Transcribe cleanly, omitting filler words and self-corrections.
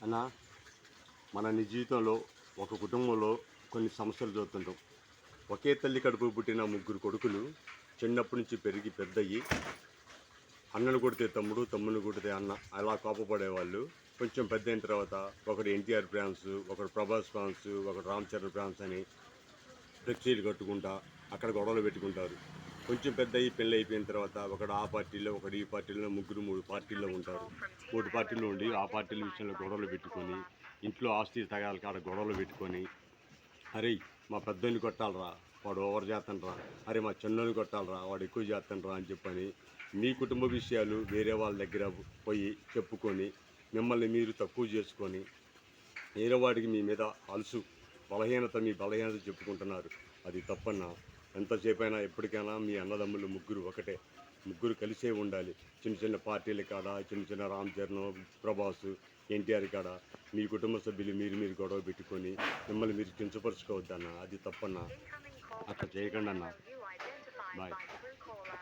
అన్న మన నిజ జీవితంలో ఒక కుటుంబంలో కొన్ని సమస్యలు చూస్తుంటాం. ఒకే తల్లి కడుపు పుట్టిన ముగ్గురు కొడుకులు చిన్నప్పటి నుంచి పెరిగి పెద్దయ్యి అన్నను కొడితే తమ్ముడు, తమ్ముని కొడితే అన్న అలా కోపపడేవాళ్ళు. కొంచెం పెద్ద అయిన తర్వాత ఒకడు ఎన్టీఆర్ ఫ్యాన్స్, ఒకడు ప్రభాస్ ఫ్యాన్స్, ఒకడు రామ్ చరణ్ ఫ్యాన్స్ అని ఫ్లెక్సీలు కట్టుకుంటా అక్కడ గొడవలు పెట్టుకుంటారు. కొంచెం పెద్ద అయ్యి పెళ్ళి అయిపోయిన తర్వాత ఒకడు ఆ పార్టీలో, ఒకడు ఈ పార్టీలో, ముగ్గురు 3 పార్టీల్లో ఉంటారు. 3 పార్టీల్లో ఉండి ఆ పార్టీల విషయంలో గొడవలు పెట్టుకొని, ఇంట్లో ఆస్తి తగాల కాడ గొడవలు పెట్టుకొని, అరే మా పెద్దోని కొట్టాలరా వాడు ఓవర్ చేస్తానరా, అరే మా చిన్నోని కొట్టాలరా వాడు ఎక్కువ చేస్తానరా అని చెప్పని మీ కుటుంబ విషయాలు వేరే వాళ్ళ దగ్గర పోయి చెప్పుకొని మిమ్మల్ని మీరు తక్కువ చేసుకొని వేరే వాడికి మీ మీద అలుసు మీ బలహీనత చెప్పుకుంటున్నారు. అది తప్పన్నా. ఎంతసేపైనా ఎప్పటికైనా మీ అన్నదమ్ములు ముగ్గురు ఒకటే, ముగ్గురు కలిసే ఉండాలి. చిన్న చిన్న పార్టీల కాడ, చిన్న చిన్న రామ్ చరణ్, ప్రభాస్, ఎన్టీఆర్ కాడ మీ కుటుంబ సభ్యులు మీరు గొడవ పెట్టుకొని మిమ్మల్ని మీరు కించపరుచుకోవద్దన్న. అది తప్పన్నా. అట్లా చేయకండి అన్న. బాయ్.